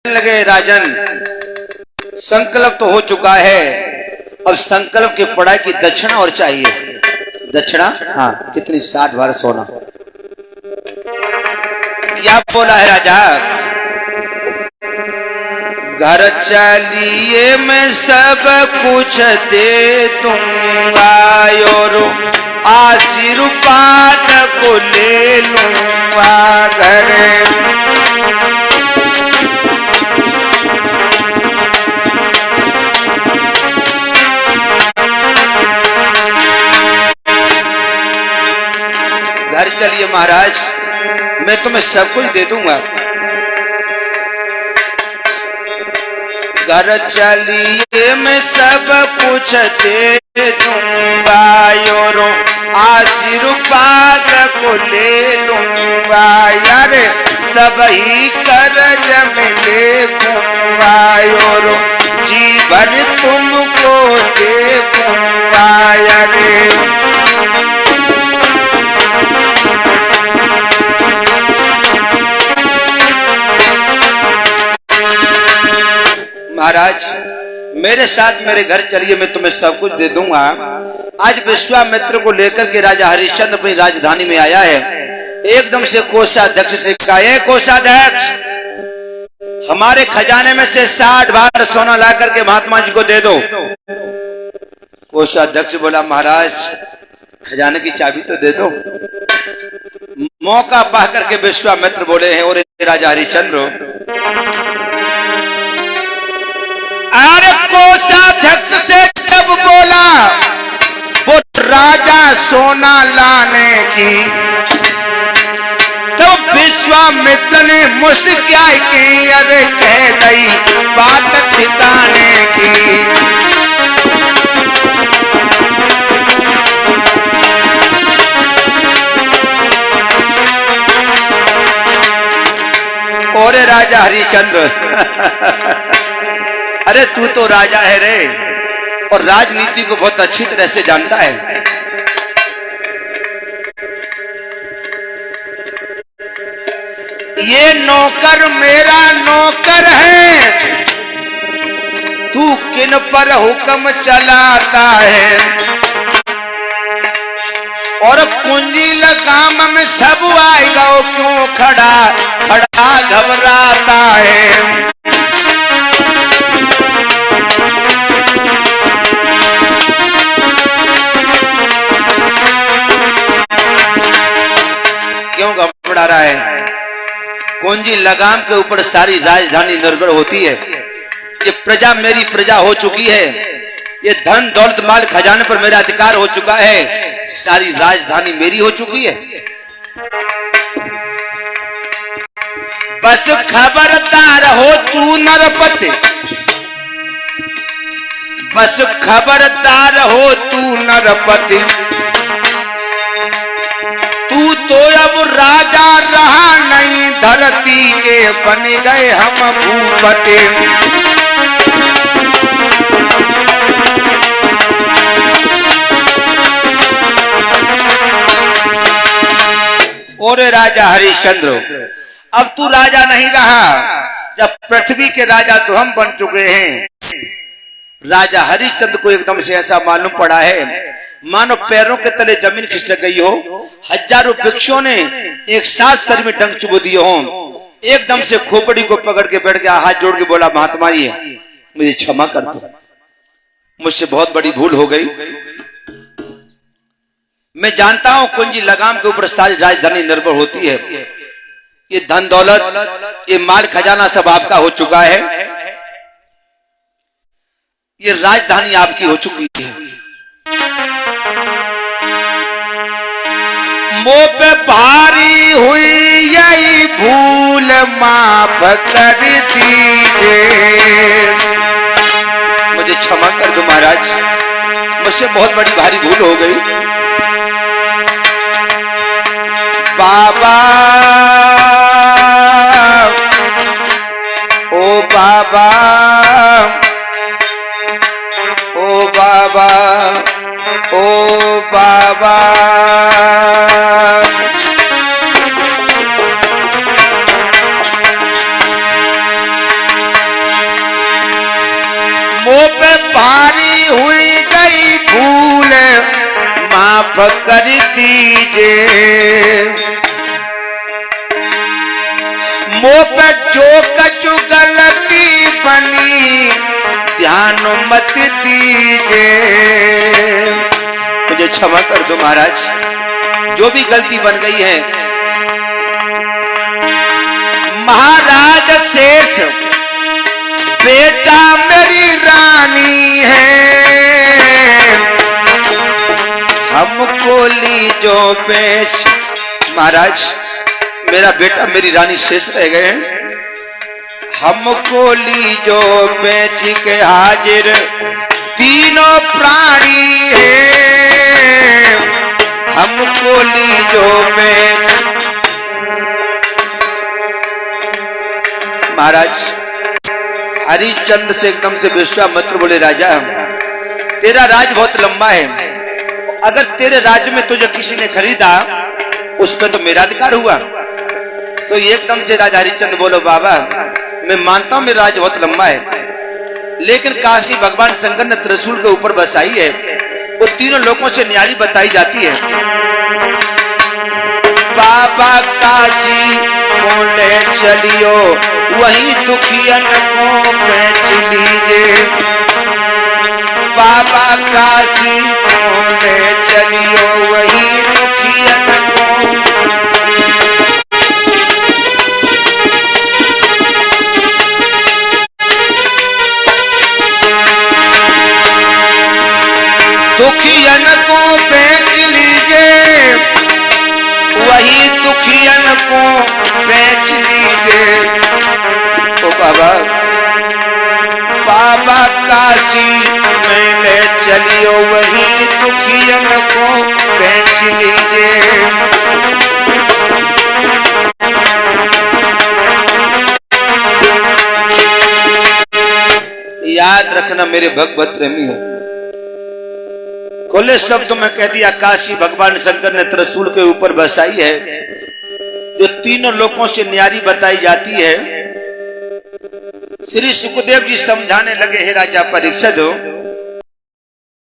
लगे राजन, संकल्प तो हो चुका है, अब संकल्प की पढ़ाई की दक्षिणा और चाहिए। दक्षिणा? हाँ, कितनी? 60 भार सोना। क्या बोला है राजा? घर चलिए मैं सब कुछ दे दूंगा और आशीर्वाद को ले लूंगा। घर घर चलिए महाराज, मैं तुम्हें सब कुछ दे दूंगा। घर चलिए मैं सब कुछ दे दूंगा और आशीर्वाद को ले लूंगा। यार सब ही कर्ज में लेूंगा और जीवन तुमको देखूंगा। यार महाराज, मेरे साथ मेरे घर चलिए, मैं तुम्हें सब कुछ दे दूंगा। आज विश्वामित्र को लेकर के राजा हरिश्चंद्र अपनी राजधानी में आया है। एकदम से कोषाध्यक्ष से कहा, ये कोषाध्यक्ष, हमारे खजाने में से 60 भार सोना ला करके महात्मा जी को दे दो। कोषाध्यक्ष बोला, महाराज खजाने की चाबी तो दे दो। मौका पा करके विश्वामित्र बोले हैं, और राजा हरिश्चंद्र, अरे कोषाध्यक्ष से जब बोला वो राजा सोना लाने की, तो विश्वामित्र ने मुस्कुराई की, अरे कह दई बात ठिकाने की। और राजा हरिश्चंद्र, अरे तू तो राजा है रे, और राजनीति को बहुत अच्छी तरह से जानता है। ये नौकर मेरा नौकर है, तू किन पर हुक्म चलाता है, और कुंजी लगाम में सब आएगा, क्यों खड़ा खड़ा घबराता है। क्यों घबरा रहा है? कुंजी लगाम के ऊपर सारी राजधानी निर्भर होती है। ये प्रजा मेरी प्रजा हो चुकी है, ये धन दौलत माल खजाने पर मेरा अधिकार हो चुका है, सारी राजधानी मेरी हो चुकी है। बस खबरदार हो तू नरपति, बस खबरदार हो तू नरपति, तू तो अब राजा रहा नहीं, धरती के बन गए हम भूपति। और राजा हरिश्चंद्र, अब तू राजा नहीं रहा, जब पृथ्वी के राजा तो हम बन चुके हैं। राजा हरिश्चंद्र को एकदम से ऐसा मालूम पड़ा है मानो पैरों के तले जमीन खिसक गई हो, हजारों वृक्षों ने एक साथ सर में डंक चुबो दिए हो। एकदम से खोपड़ी को पकड़ के बैठ गया, हाथ जोड़ के बोला, महात्मा जी मुझे क्षमा कर दो, मुझसे बहुत बड़ी भूल हो गई। मैं जानता हूं कुंजी लगाम के ऊपर सारी राजधानी निर्भर होती है, ये धन दौलत ये माल खजाना सब आपका हो चुका है, ये राजधानी आपकी हो चुकी है। मुझ पे भारी हुई यही भूल माफ कर दीजिए, मुझे क्षमा कर दो महाराज, मुझसे बहुत बड़ी भारी भूल हो गई। बाबा ओ बाबा, ओ बाबा, ओ बाबा, भारी हुई गई भूल माफ कर दीजिए। मुँह पे जो कछु गलती बनी ध्यान मत दीजिए। मुझे क्षमा कर दो महाराज, जो भी गलती बन गई है। महाराज शेष बेटा मेरी रानी है, हमको लीजो पेश। महाराज मेरा बेटा मेरी रानी शेष रह गए हैं, हमको लीजो बेच के हाजिर तीनों प्राणी है, हमको लीजो बेच। महाराज हरिश्चंद्र से एकदम से विश्वामित्र बोले, राजा तेरा राज बहुत लंबा है, अगर तेरे राज्य में तुझे किसी ने खरीदा उस पर तो मेरा अधिकार हुआ। तो एकदम से राजा हरिश्चंद्र बोलो, बाबा मैं मानता हूं मेरा राज बहुत लंबा है, लेकिन काशी भगवान शंकर ने त्रिशूल के ऊपर बसाई है, वो तीनों लोगों से न्यारी बताई जाती है। बाबा काशी बोले चलियो वही दुखियन को बेच लीजिए। बाबा काशी बोले चलियो वही दुखियन को। दुखियन को बेच लीजिए वही दुखियन को बेच लीजिए। ओ बाबा बाबा काशी में ले चलियो वही दुखियन को बेच लीजिए। याद रखना मेरे भगवत प्रेमी हो, खुले शब्दों में कह दिया काशी भगवान शंकर ने त्रिशूल के ऊपर बसाई है, जो तीनों लोगों से न्यारी बताई जाती है। श्री सुखदेव जी समझाने लगे, हे राजा परीक्षित हो,